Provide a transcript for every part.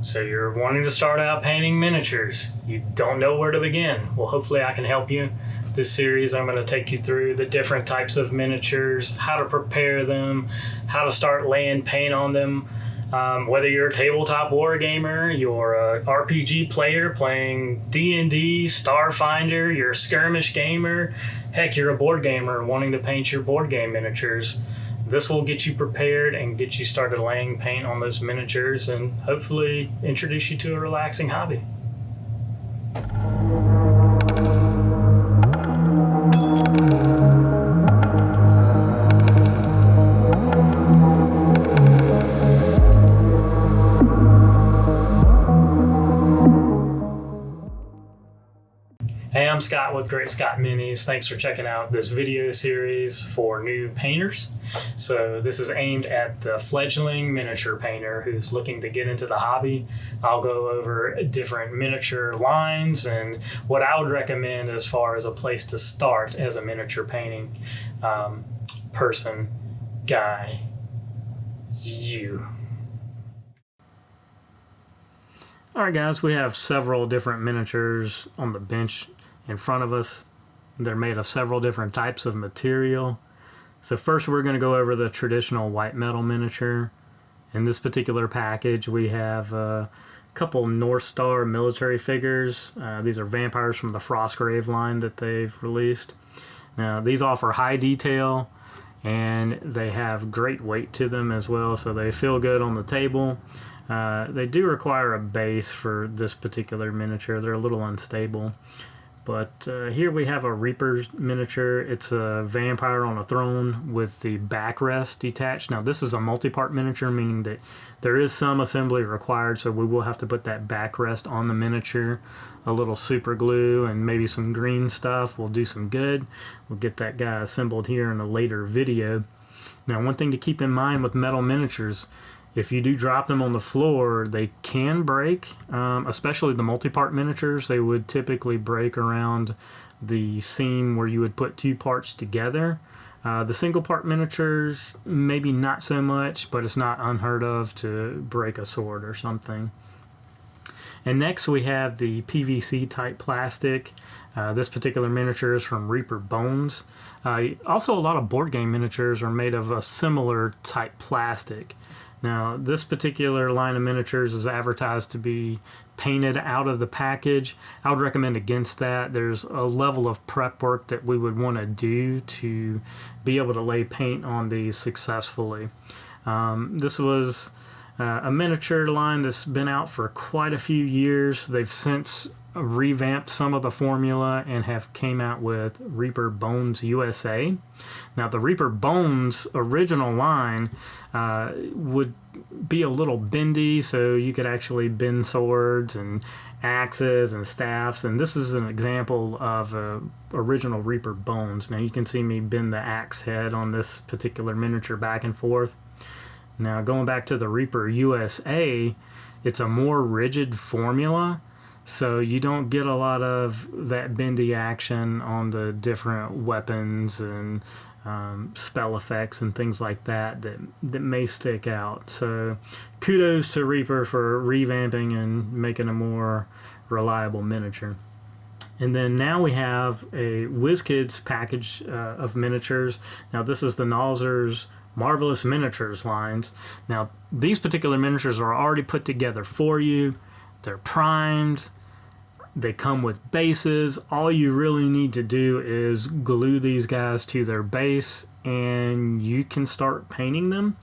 So you're wanting to start out painting miniatures. You don't know where to begin. Well, hopefully I can help you. This series, I'm going to take you through the different types of miniatures, how to prepare them, how to start laying paint on them. Whether you're a tabletop war gamer, you're a RPG player playing D&D, Starfinder, you're a skirmish gamer, heck, you're a board gamer wanting to paint your board game miniatures. This will get you prepared and get you started laying paint on those miniatures and hopefully introduce you to a relaxing hobby. Hey, I'm Scott with Great Scott Minis. Thanks for checking out this video series for new painters. So this is aimed at the fledgling miniature painter who's looking to get into the hobby. I'll go over different miniature lines and what I would recommend as far as a place to start as a miniature painting person, guy, you. All right, guys, we have several different miniatures on the bench in front of us. They're made of several different types of material. So first we're going to go over the traditional white metal miniature. In this particular package we have a couple North Star military figures. These are vampires from the Frostgrave line that they've released. Now these offer high detail and they have great weight to them as well, so they feel good on the table. They do require a base for this particular miniature. They're a little unstable. But here we have a Reaper miniature. It's a vampire on a throne with the backrest detached. Now this is a multi-part miniature, meaning that there is some assembly required, so we will have to put that backrest on the miniature. A little super glue and maybe some green stuff will do some good. We'll get that guy assembled here in a later video. Now one thing to keep in mind with metal miniatures, if you do drop them on the floor, they can break, especially the multi-part miniatures. They would typically break around the seam where you would put two parts together. The single-part miniatures, maybe not so much, but it's not unheard of to break a sword or something. And next we have the PVC type plastic. This particular miniature is from Reaper Bones. Also a lot of board game miniatures are made of a similar type plastic. Now, this particular line of miniatures is advertised to be painted out of the package. I would recommend against that. There's a level of prep work that we would want to do to be able to lay paint on these successfully. This was a miniature line that's been out for quite a few years. They've since revamped some of the formula and have came out with Reaper Bones USA. Now the Reaper Bones original line would be a little bendy, so you could actually bend swords and axes and staffs, and this is an example of original Reaper Bones. Now you can see me bend the axe head on this particular miniature back and forth. Now going back to the Reaper USA, it's a more rigid formula, so you don't get a lot of that bendy action on the different weapons and spell effects and things like that may stick out. So kudos to Reaper for revamping and making a more reliable miniature. And then now we have a WizKids package of miniatures. Now this is the Nalzur's Marvelous Miniatures lines. Now these particular miniatures are already put together for you. They're primed. They come with bases. All you really need to do is glue these guys to their base and you can start painting them.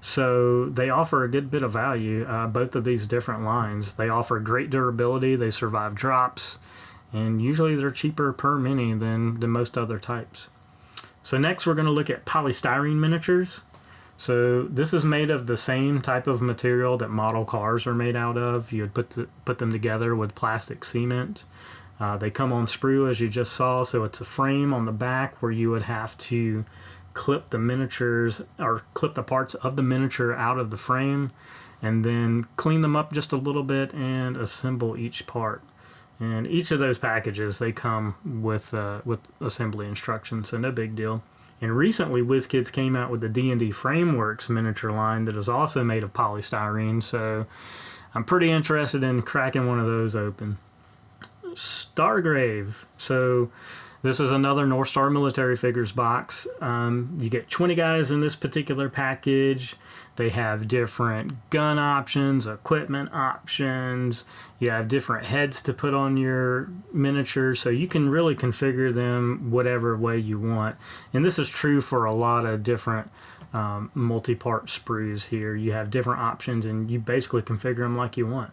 So they offer a good bit of value, both of these different lines. They offer great durability, they survive drops, and usually they're cheaper per mini than most other types. So next we're going to look at polystyrene miniatures. So this is made of the same type of material that model cars are made out of. You would put them together with plastic cement. They come on sprue, as you just saw, so it's a frame on the back where you would have to clip the miniatures or clip the parts of the miniature out of the frame and then clean them up just a little bit and assemble each part. And each of those packages, they come with assembly instructions, so no big deal. And recently, WizKids came out with the D&D Frameworks miniature line that is also made of polystyrene. So I'm pretty interested in cracking one of those open. Stargrave. So this is another North Star Military Figures box. You get 20 guys in this particular package. They have different gun options, equipment options. You have different heads to put on your miniatures, so you can really configure them whatever way you want. And this is true for a lot of different multi-part sprues here. You have different options, and you basically configure them like you want.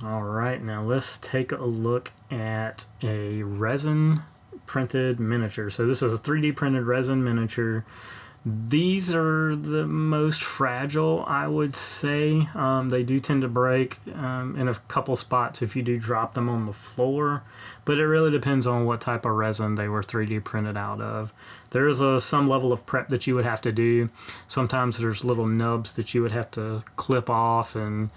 All right, now let's take a look at a resin printed miniature. So this is a 3D printed resin miniature. These are the most fragile, I would say. They do tend to break in a couple spots if you do drop them on the floor, but it really depends on what type of resin they were 3D printed out of. There is some level of prep that you would have to do. Sometimes there's little nubs that you would have to clip off and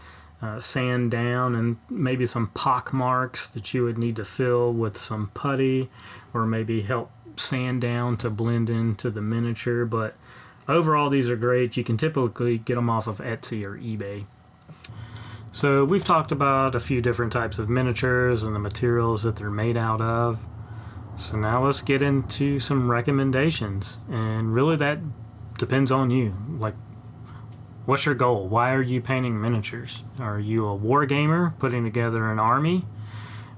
sand down, and maybe some pock marks that you would need to fill with some putty or maybe help sand down to blend into the miniature. But overall, these are great. You can typically get them off of Etsy or eBay. So we've talked about a few different types of miniatures and the materials that they're made out of. So now let's get into some recommendations, and really that depends on you. Like, what's your goal? Why are you painting miniatures? Are you a war gamer putting together an army?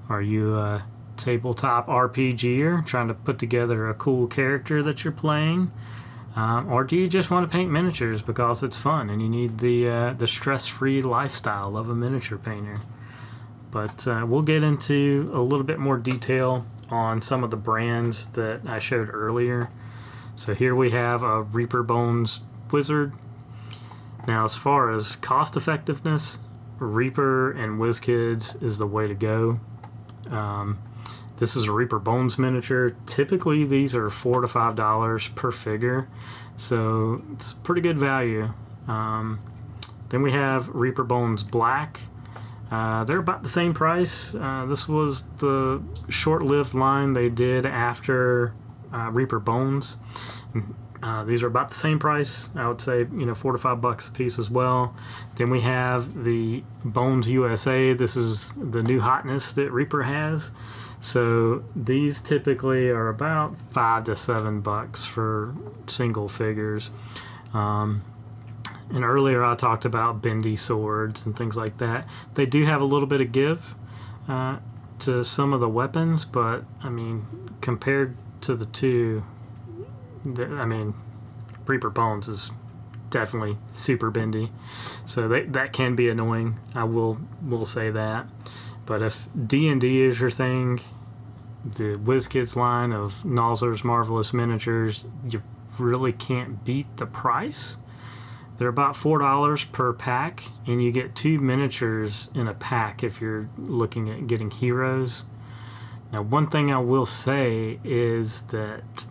Are you a tabletop RPGer trying to put together a cool character that you're playing? Or do you just want to paint miniatures because it's fun and you need the stress-free lifestyle of a miniature painter? But we'll get into a little bit more detail on some of the brands that I showed earlier. So here we have a Reaper Bones Wizard. Now, as far as cost effectiveness, Reaper and WizKids is the way to go. This is a Reaper Bones miniature. Typically, these are $4 to $5 per figure, so it's pretty good value. Then we have Reaper Bones Black. They're about the same price. This was the short-lived line they did after Reaper Bones. These are about the same price. I would say, $4 to $5 a piece as well. Then we have the Bones USA. This is the new hotness that Reaper has. So these typically are about $5 to $7 for single figures. And earlier I talked about bendy swords and things like that. They do have a little bit of give to some of the weapons, but compared to the two, Reaper Bones is definitely super bendy, so that can be annoying. I will say that. But if D&D is your thing, the WizKids line of Nosler's Marvelous Miniatures, you really can't beat the price. They're about $4 per pack, and you get 2 miniatures in a pack if you're looking at getting heroes. Now, one thing I will say is that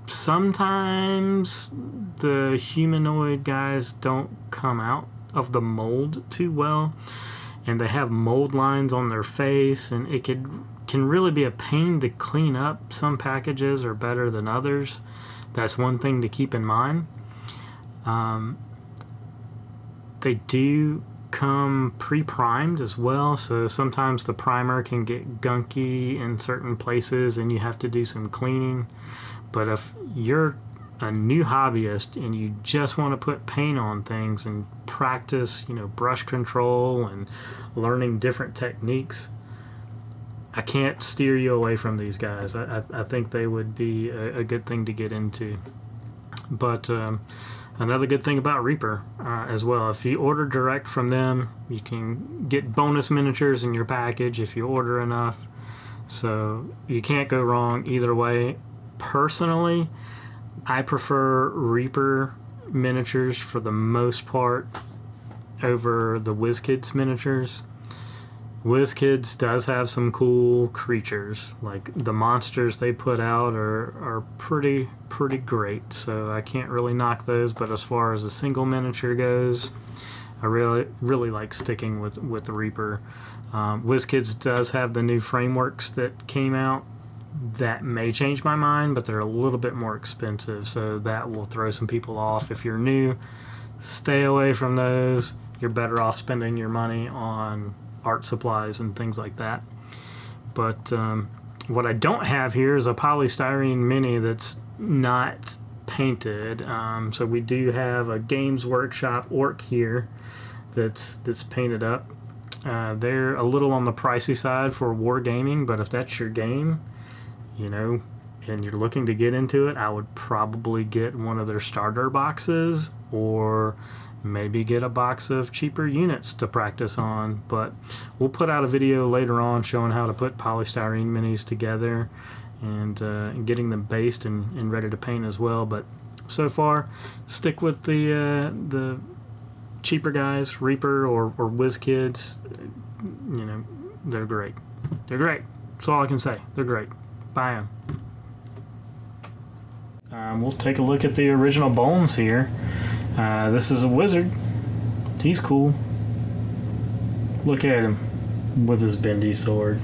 sometimes the humanoid guys don't come out of the mold too well, and they have mold lines on their face, and it can really be a pain to clean up. Some packages are better than others. That's one thing to keep in mind. They do come pre-primed as well, so sometimes the primer can get gunky in certain places and you have to do some cleaning. But if you're a new hobbyist and you just want to put paint on things and practice, brush control and learning different techniques, I can't steer you away from these guys. I think they would be a good thing to get into. But another good thing about Reaper as well, if you order direct from them, you can get bonus miniatures in your package if you order enough. So you can't go wrong either way. Personally, I prefer Reaper miniatures for the most part over the WizKids miniatures. WizKids does have some cool creatures. Like the monsters they put out are pretty great, so I can't really knock those. But as far as a single miniature goes, I really like sticking with the Reaper. WizKids does have the new frameworks that came out. that may change my mind, but they're a little bit more expensive, so that will throw some people off. If you're new, stay away from those. You're better off spending your money on art supplies and things like that. But what I don't have here is a polystyrene mini that's not painted. So we do have a Games Workshop Orc here that's painted up. They're a little on the pricey side for wargaming, but if that's your game, you know, and you're looking to get into it, I would probably get one of their starter boxes, or maybe get a box of cheaper units to practice on. But we'll put out a video later on showing how to put polystyrene minis together and getting them based and ready to paint as well. But so far, stick with the cheaper guys, Reaper or WizKids. You know, they're great. They're great. That's all I can say. They're great. Buy them. We'll take a look at the original Bones here. This is a wizard. He's cool. Look at him with his bendy sword.